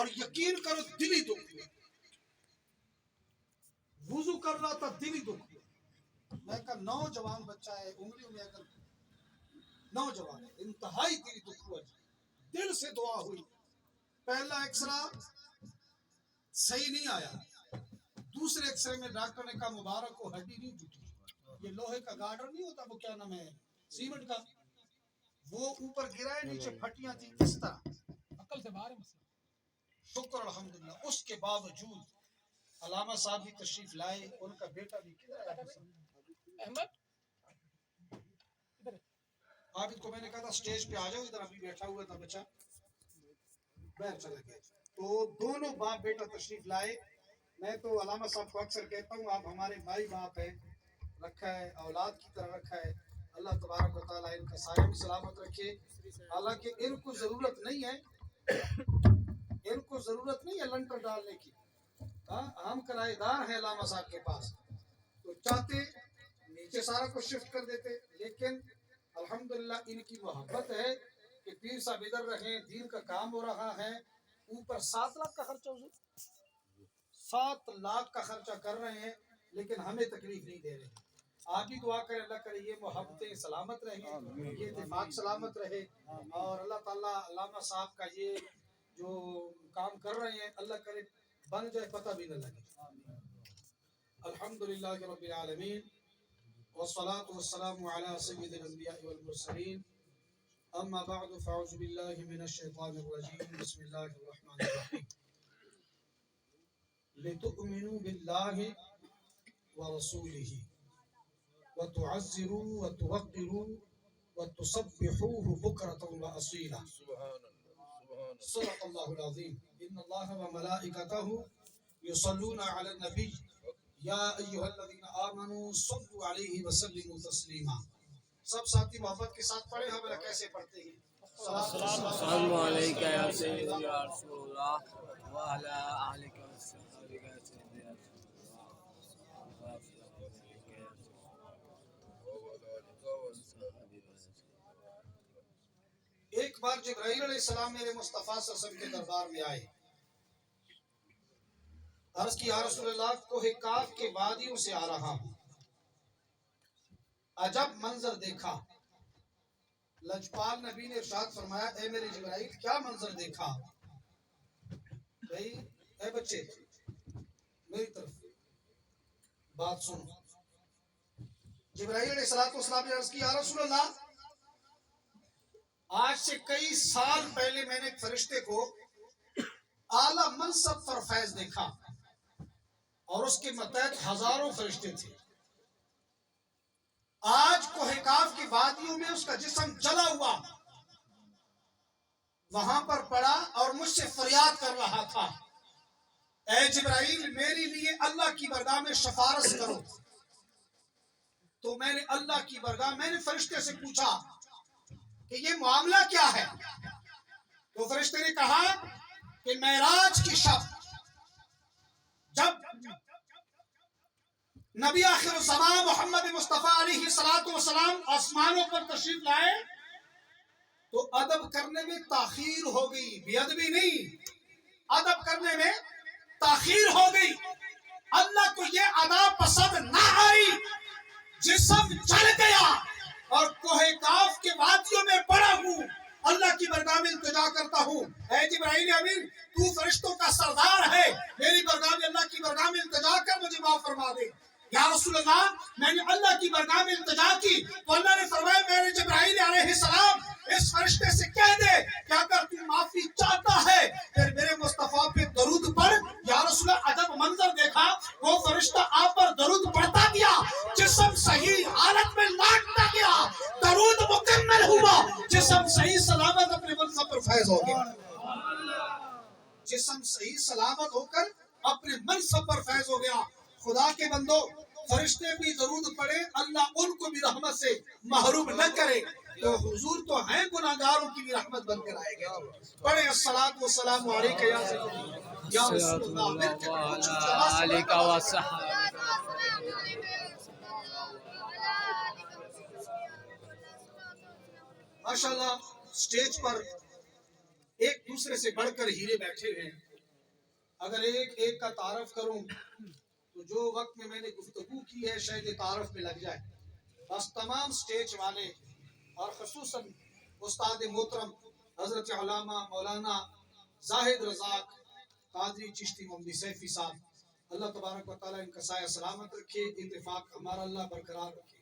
اور یقین کرو دلی دکھ ہوا، وضو کر رہا تھا دلی دکھ ہوا، میں کہا نوجوان بچہ ہے، انگلیوں میں اگر نوجوان ہے، انتہائی دلی دکھ ہوا، دل سے دعا ہوئی، پہلا ایکسرا صحیح نہیں آیا، دوسرے ایکسرے میں ڈاکٹر نے کہا مبارک کو ہڈی نہیں ٹوٹی، یہ لوہے کا گارڈر نہیں ہوتا، وہ کیا نام ہے سیمنٹ کا، وہ اوپر گرا ہے، نیچے پھٹیاں تھی، اس طرح عقل سے باہر ہے مسئلہ۔ شکر الحمدللہ، اس کے باوجود علامہ صاحب بھی تشریف لائے، ان کا بیٹا بھی کدھر ہے احمد، عابد کو میں نے کہا تھا سٹیج پہ آ جاؤ، ادھر ابھی بیٹھا ہوا تھا بچہ، باہر چلا گیا، تو دونوں باپ بیٹا تشریف لائے۔ میں تو علامہ صاحب کو اکثر کہتا ہوں آپ ہمارے مائی باپ ہیں، رکھا ہے اولاد کی طرح رکھا ہے، اللہ تبارک و تعالیٰ ان کا سایہ بھی سلامت رکھے، حالانکہ ان کو ضرورت نہیں ہے، ان کو ضرورت نہیں ہے لنٹر ڈالنے کی، ہم کرایہ دار ہیں علامہ صاحب کے پاس، تو چاہتے نیچے سارا کچھ شفٹ کر دیتے، لیکن الحمدللہ ان کی محبت ہے کہ پیر صاحب ادھر رہیں، دین کا کام ہو رہا ہے، اوپر 7 لاکھ کا خرچہ ہو، 7 لاکھ کا خرچہ کر رہے ہیں، لیکن ہمیں تکلیف نہیں دے رہے ہیں۔ آپ بھی دعا کریں اللہ کرے یہ محبتیں سلامت رہیں، یہ اتفاق سلامت رہے، اور اللہ تعالیٰ علامہ صاحب کا یہ جو کام کر رہے ہیں اللہ کرے بن جائے، پتہ بھی نہ لگے۔ الحمدللہ رب العالمین، والصلاة والسلام على سید الانبیاء والمرسلین، اما بعد فاعوذ باللہ من الشیطان الرجیم، بسم اللہ الرحمن الرحیم، لتؤمنوا باللہ ورسولہ وتعزروا وتوقروا وتسبحوه بكرة وأصيلا، صدق الله العظيم، إن الله وملائكته يصلون على النبي يا أيها الذين آمنوا صلوا عليه وسلموا تسليما۔ سب ساتھی محبت کے ساتھ پڑھیں، ہم کیسے پڑھتے ہیں؟ السلام علیکم یا سیدی یا رسول اللہ وعلی آلک و صحابہ یا سیدی یا رسول اللہ۔ ایک بار جبرائیل علیہ السلام میرے مصطفیٰ صلی اللہ علیہ وسلم کے دربار میں آئے، عرض کی یا رسول اللہ کوہ کاف کے وادیوں سے آ رہا ہوں، عجب منظر دیکھا۔ لجپال نبی نے ارشاد فرمایا اے میرے جبرائیل کیا منظر دیکھا؟ بھئی اے بچے میری طرف بات سنو۔ جبرائیل علیہ السلام نے عرض کی یا رسول اللہ آج سے کئی سال پہلے میں نے ایک فرشتے کو اعلیٰ منصب پر فیض دیکھا، اور اس کے متحد ہزاروں فرشتے تھے، آج کوہ کاف کی وادیوں میں اس کا جسم جلا ہوا وہاں پر پڑا اور مجھ سے فریاد کر رہا تھا اے جبرائیل میرے لیے اللہ کی بارگاہ میں سفارش کرو۔ تو میں نے اللہ کی بارگاہ میں نے فرشتے سے پوچھا کہ یہ معاملہ کیا ہے؟ تو فرشتے نے کہا کہ معراج کی شب جب نبی آخر الزمان محمد مصطفیٰ علیہ السلام آسمانوں پر تشریف لائے تو ادب کرنے میں تاخیر ہو گئی، بے ادبی نہیں، ادب کرنے میں تاخیر ہو گئی، اللہ کو یہ ادا پسند نہ آئی، جسم جل گیا اور کوہ کاف کے وادیوں میں پڑا ہوں، اللہ کی بارگاہ میں التجا کرتا ہوں اے جبرائیل امین تو فرشتوں کا سردار ہے، میری بارگاہ میں اللہ کی بارگاہ میں التجا کر مجھے معاف فرما دے۔ یا رسول اللہ میں نے اللہ کی بارگاہ میں التجا کی تو اللہ نے فرمایا میرے جبرائیل علیہ السلام اس فرشتے سے کہہ دے کہ اگر تو معافی چاہتا ہے پھر میرے مصطفیٰ پہ درود پڑھ۔ یا رسول اللہ عجب منظر دیکھا، وہ فرشتہ آپ پر درود پڑھتا گیا، جسم صحیح حالت میں لوٹتا گیا، درود مکمل ہوا، جسم صحیح سلامت اپنے منصب پر فیض ہو گیا، جسم صحیح سلامت ہو کر اپنے منصب پر فیض ہو گیا۔ خدا کے بندو فرشتے بھی درود پڑھے، اللہ ان کو بھی رحمت سے محروم نہ کرے، تو حضور تو ہیں گناہگاروں کی بھی رحمت بن کر آئے گا۔ پڑھے الصلاۃ والسلام علیکہ یا سیدی یا رسول اللہ، وعلی آلک و صحابہ۔ ماشاءاللہ سٹیج پر ایک دوسرے سے بڑھ کر ہیرے بیٹھے ہیں، اگر ایک ایک کا تعارف کروں تو جو وقت میں نے گفتگو کی ہے شاید تعارف میں لگ جائے. بس تمام سٹیج والے اور خصوصاً استاد محترم حضرت علامہ مولانا زاہد رزاق قادری چشتی محمدی سیفی صاحب, اللہ تبارک و تعالیٰ ان کا سایہ سلامت رکھے, اتفاق ہمارا اللہ برقرار رکھے.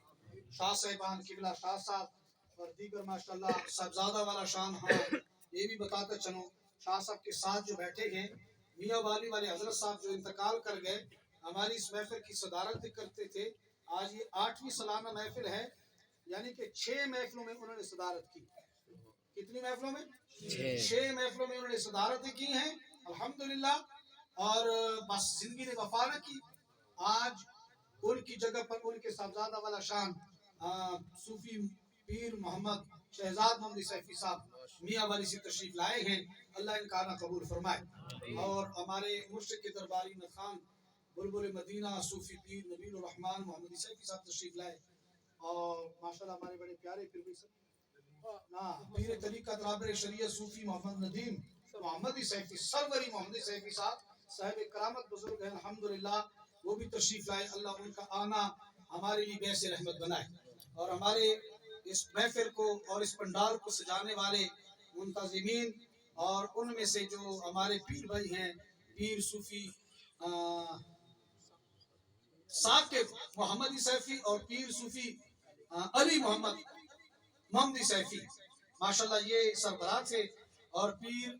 شاہ صاحبان قبلہ شاہ صاحب اور دیگر ماشاءاللہ صاحبزادہ والا شان. ہاں یہ بھی بتاتا چلوں, شاہ صاحب کے ساتھ جو بیٹھے ہیں میاں والی والے حضرت صاحب جو انتقال کر گئے, ہماری اس محفل کی صدارت کرتے تھے. آج یہ 8ویں سالانہ محفل ہے, یعنی کہ 6 محفلوں میں انہوں نے صدارت کی. کتنی محفلوں میں؟ 6 محفلوں میں انہوں نے صدارتیں کی ہیں الحمدللہ. اور بس زندگی نے وفا نہ کی. آج ان کی جگہ پر ان کے صاحبزادہ والا شان صوفی پیر محمد شہزاد محمدی سیفی صاحب میاں والی سے تشریف لائے ہیں. اللہ ان کا آنا قبول فرمائے. اور ہمارے مرشد کے درباری خان بلبل مدینہ صوفی پیر نبیل الرحمن محمدی سیفی صاحب تشریف لائے. اور ماشاءاللہ ہمارے بڑے پیارے پیر بھی پیر طریقت رابر شریعت صوفی محمد ندیم محمدی سیفی سروری محمدی سیفی صاحب کرامت بزرگ ہیں الحمدللہ, وہ بھی تشریف لائے. اللہ ان کا آنا ہمارے لیے باعث رحمت بنائے. اور ہمارے اس محفل کو اور اس پنڈال کو سجانے والے منتظمین اور ان میں سے جو ہمارے پیر بھائی ہیں, پیر صوفی ثاقب محمدی سیفی اور پیر صوفی علی محمد محمدی سیفی ماشاءاللہ یہ سربراہ تھے. اور پیر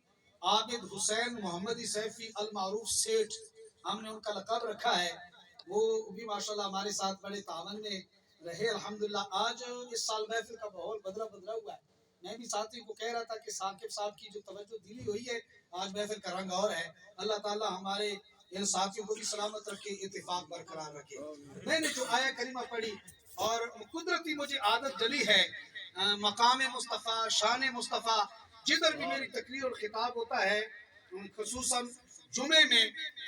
عابد حسین محمدی سیفی المعروف سیٹھ, ہم نے ان کا لقب رکھا ہے, وہ بھی ماشاءاللہ ہمارے ساتھ بڑے تعاون میں رہے الحمدللہ. آج اس سال محفل کا ماحول بدلا ہوا ہے. میں بھی ساتھی کو کہہ رہا تھا کہ ثاقب صاحب کی جو توجہ دلی ہوئی ہے, آج محفل کا رنگ اور ہے. اللہ تعالی ہمارے ان ساتھیوں کو بھی سلامت رکھے, اتفاق برقرار رکھے. میں نے جو آیہ کریمہ پڑھی اور قدرتی مجھے عادت ڈلی ہے مقام مصطفیٰ شان مصطفیٰ, جدھر بھی میری تقریر اور خطاب ہوتا ہے خصوصاً جمعے میں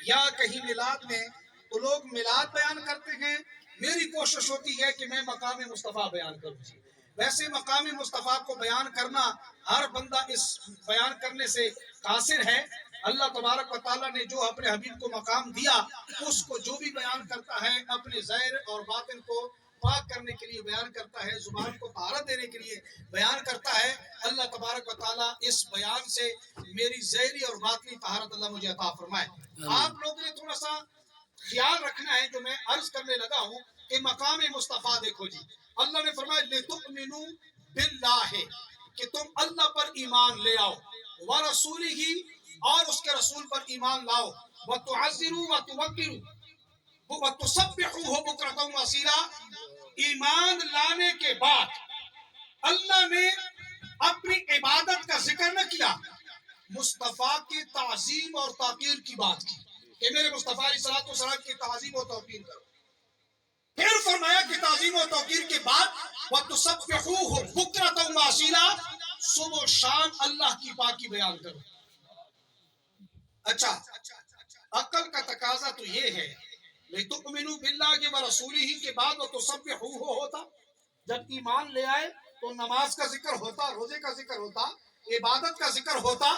یا کہیں میلاد میں, تو لوگ میلاد بیان کرتے ہیں. میری کوشش ہوتی ہے کہ میں مقام مصطفیٰ بیان کروں. ویسے مقام مصطفیٰ کو بیان کرنا ہر بندہ اس بیان کرنے سے قاصر ہے. اللہ تبارک و تعالیٰ نے جو اپنے حبیب کو مقام دیا, اس کو جو بھی بیان کرتا ہے اپنے ظاہر اور باطن کو پاک کرنے کے لیے بیان کرتا ہے, زبان کو طہارت دینے کے لیے بیان کرتا ہے. اللہ تبارک و تعالیٰ اس بیان سے میری ظاہری اور باطنی طہارت اللہ مجھے عطا فرمائے. آپ لوگوں نے تھوڑا سا خیال رکھنا ہے جو میں عرض کرنے لگا ہوں کہ مقام مصطفیٰ دیکھو جی, اللہ نے فرمایا لِتُؤْمِنُوا بِاللَّهِ, کہ تم اللہ پر ایمان لے آؤ, وَرَسُولِهِ, اور اس کے رسول پر ایمان لاؤ, وَتُعَزِّرُوا وَتُوَقِّرُوا وَتُسَبِّحُوهُ بُكْرَةً وَأَصِيلًا. ایمان لانے کے بعد اللہ نے اپنی عبادت کا ذکر نہ کیا, مصطفیٰ کی تعظیم اور توقیر کی بات کی کہ میرے مصطفیٰ علیہ الصلوۃ والسلام کی تعظیم و توقیر کرو. پھر فرمایا کہ تعظیم و توقیر کے بعد وَتُسَبِّحُوهُ بُكْرَةً وَأَصِيلًا, صبح و شام اللہ کی پاکی بیان کرو. اچھا, عقل کا تقاضا تو یہ ہے لِتُؤْمِنُوا بِاللَّهِ وَرَسُولِهِ کے بعد وَتُسَبِّحُوهُ ہوتا. جب ایمان لے آئے تو نماز کا ذکر ہوتا, روزے کا ذکر ہوتا, عبادت کا ذکر ہوتا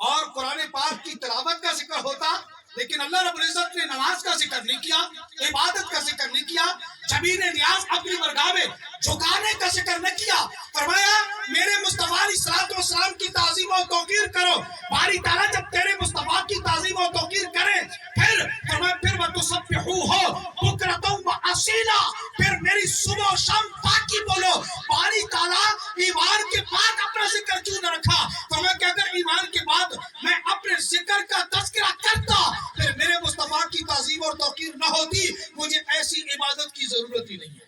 اور قرآن پاک کی تلاوت کا ذکر ہوتا. لیکن اللہ رب العزت نے نماز کا ذکر نہیں کیا, عبادت کا ذکر نہیں کیا, جبین نیاز اپنی برگاہ میں جھکانے کا ذکر نہ کیا. فرمایا میرے مصطفیٰ علیہ الصلوۃ والسلام کی تعظیم و توقیر کرو. باری تعالیٰ جب تیرے مصطفیٰ کی تعظیم و توقیر کرے پھر فرمایا پھر وَتُسَبِّحُوهُ بُكْرَةً وَأَصِيلًا, پھر میری صبح و شام پاکی بولو. باری تعالیٰ ایمان کے بعد اپنا ذکر کیوں نہ رکھا؟ فرمایا کہ اگر ایمان کے بعد میں اپنے ذکر کا تذکرہ کرتا پھر میرے مصطفیٰ کی تعظیم اور توقیر نہ ہوتی. مجھے ایسی عبادت کی ضرورت ہی نہیں ہے,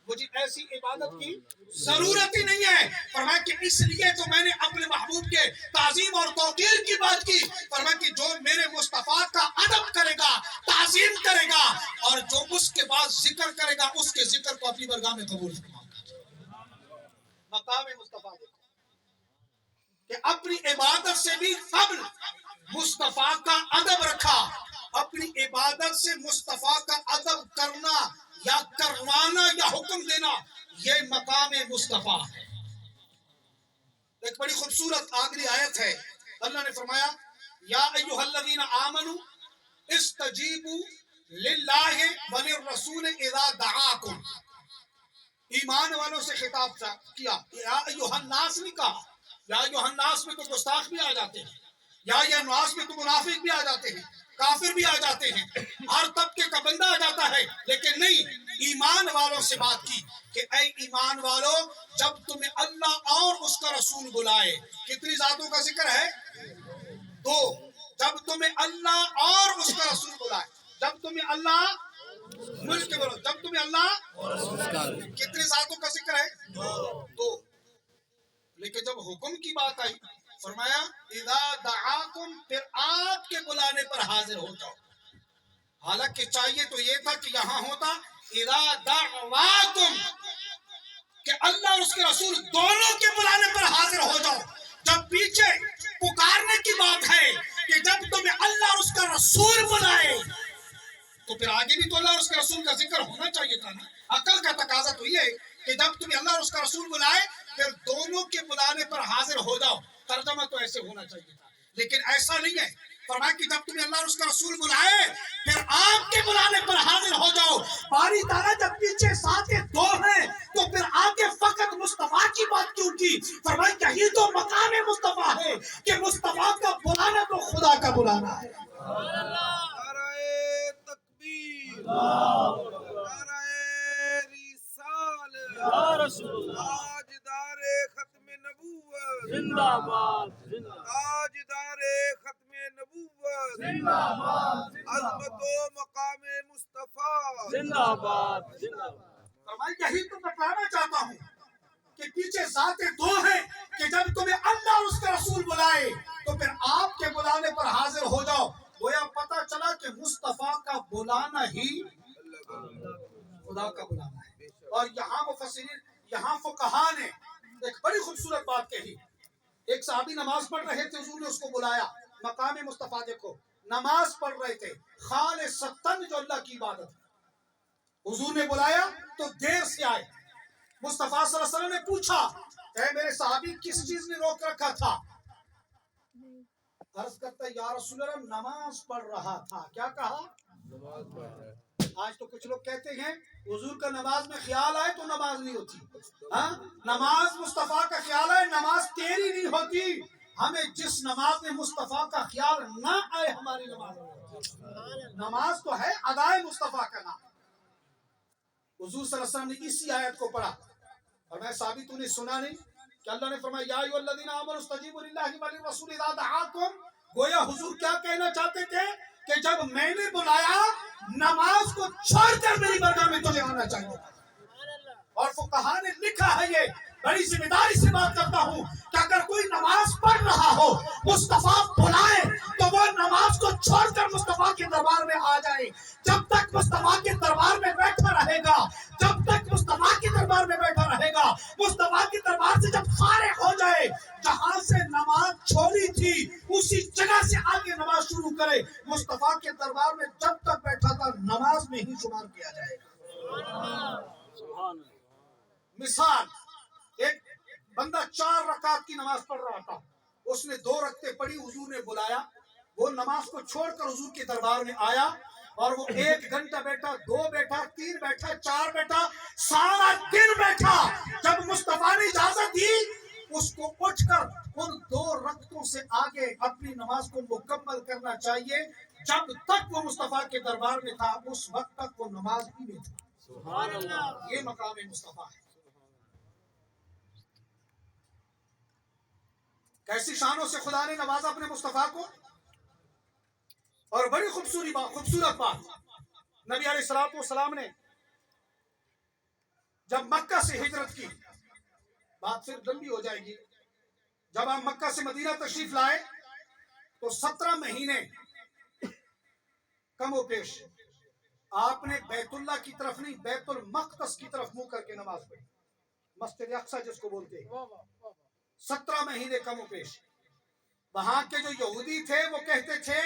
مجھے ایسی عبادت کی ضرورت ہی نہیں ہے. فرمایا کہ اس لیے تو میں نے اپنے محبوب کے تعظیم اور توقیر کی بات کی. فرمایا کہ جو میرے مصطفیٰ کا ادب کرے گا, تعظیم کرے گا, اور جو اس کے بعد ذکر کرے گا اس کے ذکر کو اپنی برگاہ میں قبول فرمائے. مقام مصطفیٰ کہ اپنی عبادت سے بھی قبل مصطفیٰ کا ادب رکھا. اپنی عبادت سے مصطفیٰ کا ادب کرنا یا کروانا یا حکم دینا, یہ مقام مصطفیٰ ہے. ایک بڑی خوبصورت آخری آیت ہے, اللہ نے فرمایا या अय्युहल्लज़ीना आमनू इस्तजीबू लिल्लाहि वलिर्रसूल इज़ा दआकुम। ईमान वालों से खिताब किया, या अय्युहन्नास नहीं कहा। या अय्युहन्नास में तो गुस्ताख भी आ जाते हैं, या अय्युहन्नास में तो मुनाफिक भी आ जाते हैं, काफिर भी आ जाते हैं, हर तबके का बंदा आ जाता है। लेकिन नहीं, ईमान वालों से बात की कि ऐ ईमान वालों, जब तुम्हें अल्लाह और उसका रसूल बुलाए, कितनी जातों का जिक्र है? दो। जब तुम्हें अल्लाह और उसका रसूल बुलाए, जब तुम्हें अल्लाह, मुल्क के बोलो, जब तुम्हें अल्लाह, कितनी जातों का जिक्र है? दो। लेकिन जब हुक्म की बात आई, फरमाया इज़ा दआकुम, फिर आपके बुलाने पर हाजिर हो जाओ। हालांकि चाहिए तो ये था कि यहां होता इज़ा दअवाकुम, कि अल्लाह और उसके रसूल दोनों के बुलाने पर हाजिर हो जाओ। जब पीछे पुकारने की बात है कि जब तुम्हें अल्लाह और उसका रसूल बुलाए, तो फिर आगे भी तो अल्लाह और उसके रसूल का जिक्र होना चाहिए था ना। अकल का तकाजा तो ये है कि जब तुम्हें अल्लाह और उसका रसूल बुलाए, फिर दोनों के बुलाने पर हाजिर हो जाओ। तर्जमा तो ऐसे होना चाहिए था, लेकिन ऐसा नहीं है। फरमाया कि जब तुम्हें अल्लाह और उसका रसूल बुलाए, फिर आपके बुलाने पर हाजिर हो जाओ। बारी ताला जब पीछे साथे दो हैं, तो फिर आगे फकत मुस्तफा की बात क्यों की? फरमाया यही तो मकाम मुस्तफा है कि मुस्तफा का बुलाना तो खुदा का बुलाना है। नाराए तकबीर, नाराए रिसालत, ताजदारे खत्म नबूवत जिंदाबाद ताजदारे खत्म नबूवत जिंदाबाद अज़मत व मकाम मुस्तफा जिंदाबाद। फरमाया यही तो बताना चाहता हूँ कि पीछे जाते दो हैं कि जब तुम्हें अल्लाह और उसका रसूल बुलाए, तो फिर आपके बुलाने पर हाजिर हो जाओ। गोया पता चला कि मुस्तफा का बुलाना ही खुदा का बुलाना है। और यहाँ मुफस्सिरीन, यहाँ फुक़हा ने एक बड़ी खूबसूरत बात कही। एक सहाबी नमाज पढ़ रहे थे, हुजूर ने उसको बुलाया। मकाम मुस्तफा देखो, नमाज पढ़ रहे थे खालिसतन, जो अल्लाह की इबादत है। हुजूर ने बुलाया तो देर से आए। मुस्तफा सल्लल्लाहु अलैहि वसल्लम ने पूछा, ऐ मेरे सहाबी, किस चीज ने रोक रखा था? अर्ज करता, या रसूल अल्लाह, नमाज पढ़ रहा था। क्या कहा? आज तो कुछ लोग कहते हैं हुजूर का नमाज में ख्याल आए तो नमाज नहीं होती। हाँ, नमाज मुस्तफा का ख्याल आए, नमाज तेरी नहीं होती। हमें जिस नमाज में मुस्तफा का ख्याल ना आए, हमारी नमाज नहीं होती। नमाज तो है अदाए मुस्तफा का नाम। हुजूर सल्लल्लाहु अलैहि वसल्लम ने इसी आयत को पढ़ा और मैं साबित, तूने सुना नहीं कि अल्लाह ने फरमाया या अय्युहल्लज़ीना आमनू इस्तजीबू लिल्लाहि व लिर्रसूल इज़ा दआकुम। गोया हुजूर क्या कहना चाहते थे कि जब मैंने बुलाया, नमाज को छोड़कर मेरी बरगाह में तुझे आना चाहिए। और फुक़हा ने लिखा है, ये बड़ी जिम्मेदारी से बात करता हूँ कि अगर कोई नमाज पढ़ रहा हो, मुस्तफा बुलाए, तो वो नमाज को छोड़कर मुस्तफा के दरबार में आ जाए। जब तक मुस्तफा के दरबार में बैठा रहेगा, जब तक मुस्तफा के दरबार में बैठा रहेगा, मुस्तफा के दरबार से जब फारिग हो जाए, जहां से नमाज छोड़ी थी उसी जगह से आगे नमाज शुरू करे। मुस्तफा के दरबार में जब तक बैठा था, नमाज में ही शुमार किया जाएगा। मिसाल, एक बंदा 4 रकात की नमाज पढ़ रहा था, उसने 2 रकते पढ़ी, हुजूर ने बुलाया, वो नमाज को छोड़कर हुजूर के दरबार में आया और वो 1 घंटा बैठा, 2 बैठा, 3 बैठा, 4 बैठा, सारा दिन बैठा। जब मुस्तफा ने इजाजत दी, उसको उठकर उन 2 रकतों से आगे अपनी नमाज को मुकम्मल करना चाहिए। जब तक वो मुस्तफा के दरबार में था, उस वक्त तक वो नमाज ही में था। ये मकाम मुस्तफा है। कैसी शानों से खुदा ने नवाजा अपने मुस्तफा को। और बड़ी खूबसूरत बात, नबी अलैहिस्सलाम ने जब मक्का से हिजरत की, बात फिर लंबी हो जाएगी। जब आप मक्का से मदीना तशरीफ लाए, तो 17 महीने कम पेश आपने बैतुल्लाह की तरफ नहीं, बैतुल मक़दस की तरफ मुंह करके नमाज पढ़ी। मस्जिद अक्सा जिसको बोलते हैं, 17 महीने कम पेश। वहां के जो यहूदी थे वो कहते थे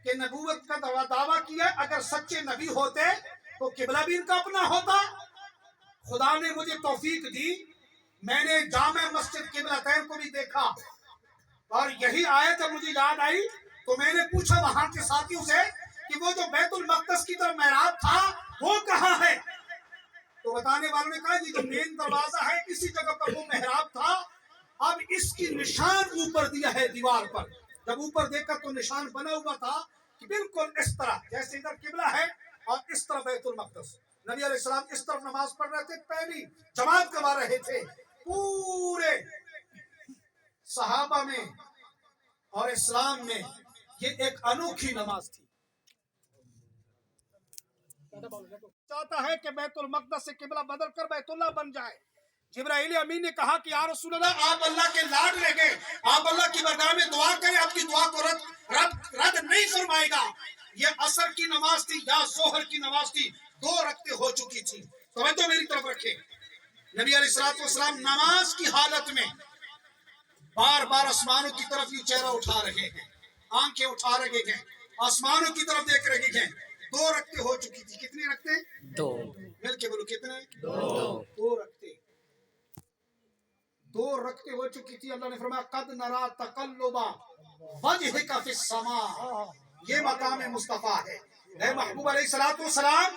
कि नबूवत का दावा किया, अगर सच्चे नबी होते तो किबला भी इनका अपना होता। खुदा ने मुझे तौफीक दी, मैंने जामे मस्जिद किबलतैन को भी देखा और यही आयत मुझे याद आई तो मैंने पूछा वहां के साथियों से कि वो जो बैतुल मक़दस की तरफ मेहराब था वो कहाँ है? तो बताने वालों ने कहा ये जो मेन दरवाजा है इसी जगह पर वो मेहराब था। अब इसकी निशान ऊपर दिया है दीवार पर। जब ऊपर देखा तो निशान बना हुआ था कि बिल्कुल इस तरह, जैसे इधर किबला है और इस तरफ बैतुल मक़दस। नबी अलैहिस्सलाम इस तरफ नमाज पढ़ रहे थे, पहली जमात करवा रहे थे। पूरे सहाबा में और इस्लाम में ये एक अनोखी नमाज थी। चाहता है कि बैतुल मक़दस से किबला बदल कर बैतुल्लाह बन जाए। जिब्राइल अमीन ने कहा कि या रसूल अल्लाह, आप अल्लाह के लाड लगे, आप अल्लाह की बारगाह में दुआ करें, आपकी दुआ को रद्द नहीं फरमाएगा। ये असर की नमाज थी या जोहर की नमाज थी, 2 रकते हो चुकी थी। तवज्जो मेरी तरफ रखे। नबी अलैहिस्सलातु वस्सलाम नमाज की हालत में बार बार आसमानों की तरफ ये चेहरा उठा रहे हैं, आंखें उठा रहे हैं, आसमानों की तरफ देख रहे हैं। 2 रकते हो चुकी थी। कितनी रकते? 2। मिलके बोलो कितने? 2 रकते। 2 रकते हो चुकी थी। अल्लाह ने फरमाया कद नरा तकल्लुबा वजहिका फिस समा। ये मकाम मुस्तफा है। ऐ महबूब अलैहिस्सलातु वस्सलाम,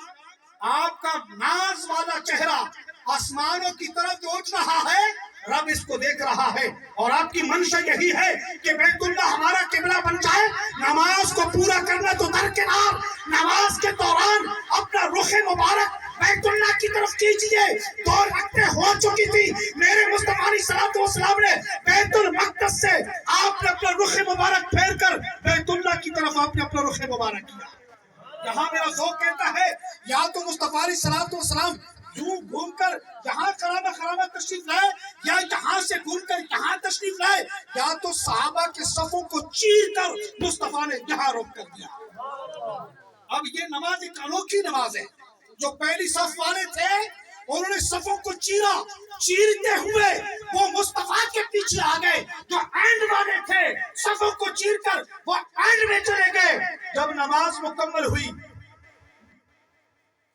आपका नाज वाला चेहरा आसमानों की तरफ जो उठ रहा है, रब इसको देख रहा है और आपकी मंशा यही है कि बैतुल्लाह हमारा किबला बन जाए। नमाज को पूरा करना तो दरकिनार, नमाज के दौरान अपना रुख मुबारक बैतुल्लाह की तरफ कीजिए। 2 रकते हो चुकी थी। मेरे मुस्तफा अलैहिस्सलातु वस्सलाम ने बैतुल मक़दस से आपने अपना रुख मुबारक फेर कर बैतुल्लाह की तरफ आपने अपना रुख मुबारक किया। यहाँ मेरा ज़ौक़ कहता है या तो मुस्तफा अलैहिस्सलातु वस्सलाम यूं घूमकर यहाँ खरामा तशरीफ लाए, या यहाँ से घूमकर यहाँ तशरीफ लाए, या तो सहाबा के सफों को चीर कर मुस्तफा ने यहाँ रोक कर दिया। अब ये नमाज एक अनोखी नमाज है। जो पहली सफ वाले थे उन्होंने सफों को चीरा, चीरते हुए वो मुस्तफा के पीछे आ गए। जो एंड वाले थे सफों को चीर कर वो एंड में चले गए। जब नमाज मुकम्मल हुई,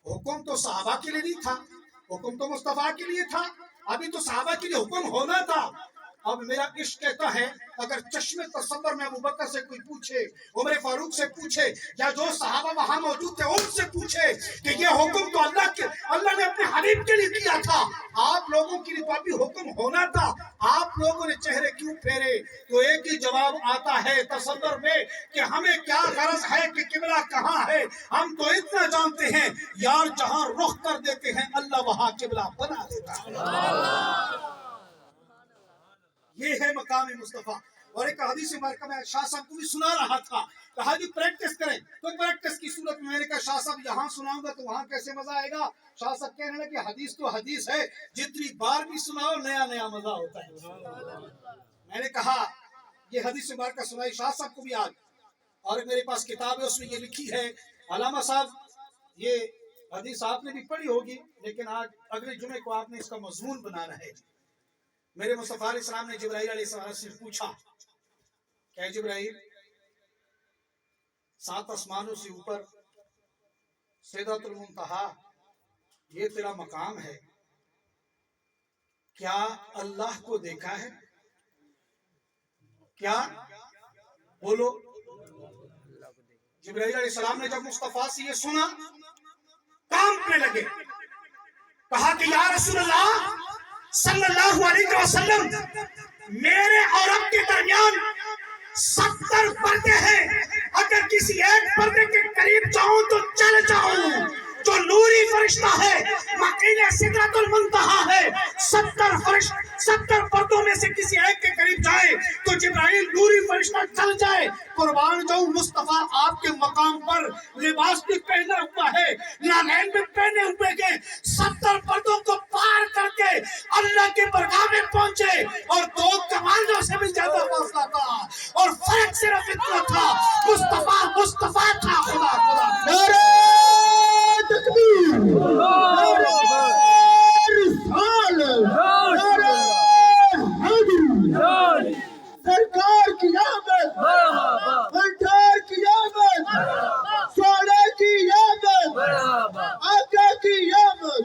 हुक्म तो सहाबा के लिए नहीं था, हुक्म तो मुस्तफा के लिए था। अभी तो सहाबा के लिए हुक्म होना था। अब मेरा इश्क कहता है अगर चश्मे तसव्वुर में अबू बकर से कोई पूछे, उमर फारूक से पूछे, या जो सहाबा वहां मौजूद थे उनसे पूछे कि ये हुक्म तो अल्लाह ने अपने हबीब के लिए किया था, आप लोगों के लिए तो अभी हुक्म होना था, आप लोगों ने चेहरे क्यों फेरे? तो एक ही जवाब आता है तसव्वुर में कि हमें क्या गरज है कि किबला कहाँ है। हम तो इतना जानते हैं यार, जहां रुख कर देते हैं अल्लाह वहां किबला बना देता है। ये है मकाम मुस्तफा। और एक हदीस मुबारक में शाह साहब को भी सुना रहा था, कहा जी प्रैक्टिस करें। तो प्रैक्टिस की सूरत में मैंने कहा शाह साहब यहाँ सुनाऊंगा तो वहां कैसे मजा आएगा? शाह साहब कहने लगे हदीस तो हदीस है, जितनी बार भी सुनाओ नया नया मजा होता है। मैंने कहा ये हदीस मुबारक सुनाई शाह साहब को भी आज, और मेरे पास किताब है उसमें ये लिखी है। अलामा साहब ये हदीस आपने भी पढ़ी होगी, लेकिन आज अगले जुमे को आपने इसका मजमून बनाना है। मेरे मुस्तफा अलैहिस्सलाम ने जिब्राइल अलैहिस्सलाम से पूछा, क्या जिब्राइल 7 आसमानों से ऊपर सिदरतुल मुंतहा ये तेरा मकाम है, क्या अल्लाह को देखा है? क्या बोलो? जिब्राइल अलैहिस्सलाम ने जब मुस्तफा से ये सुना कांपने लगे, कहा कि या रसूल अल्लाह सल्लल्लाहु अलैहि वसल्लम, मेरे और आपके दरमियान 70 पर्दे हैं, अगर किसी एक पर्दे के करीब जाऊं तो चल जाऊं। जो नूरी फरिश्ता है मकीने सिदरतुल मुंतहा है, 70 पर्दों में से किसी एक के करीब जाए तो जिब्राइल नूरी फरिश्ता चल जाए। कुर्बान जाऊं मुस्तफा आपके मकाम पर लिबास भी पहना हुआ है, नालैन भी पहने हुए हैं, 70 पर्दों को पार करके अल्लाह के बरगाह में पहुंचे, और 2 कमांडों से भी ज्यादा फासला था, और फर्क सिर्फ इतना था, मुस्तफा था। खुदा सरकार की आमद, सरकार की आमद, सोने की आमद, आका की आमद।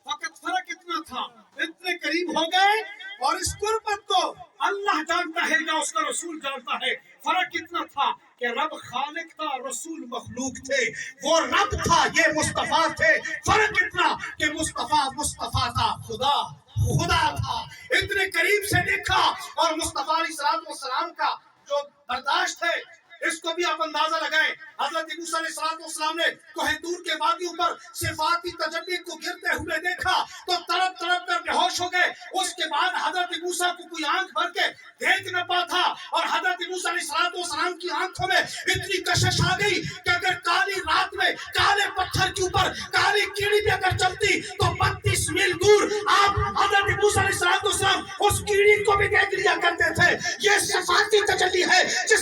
फकत फर्क इतना था, इतने करीब हो गए और इस कुर्बत को अल्लाह जानता है या उसका रसूल जानता है। फर्क इतना था कि रब खालिक था, रसूल मखलूक थे। वो रब था, ये मुस्तफा थे। फर्क इतना कि मुस्तफा मुस्तफा था, खुदा खुदा था। इतने करीब से देखा और मुस्तफा अलैहिस्सलाम का जो बर्दाश्त है इसको भी आप अंदाजा लगाएं। हजरत मूसा अलैहिस्सलाम ने कोहे दूर के वादियों पर सिफाती तजल्ली को गिरते हुए देखा तो तड़प तड़प कर बेहोश हो गए। उसके बाद हजरत मूसा को कोई आंख भर के देख न पाता और हजरत मूसा अलैहिस्सलाम की आंखों में इतनी कशिश आ गई कि अगर काली रात में काले पत्थर के ऊपर काली कीड़ी भी अगर चलती तो 32 मील दूर आप हजरत मूसा अलैहिस्सलाम उस कीड़ी को भी देख लिया करते थे। ये सिफाती तजल्ली है जिस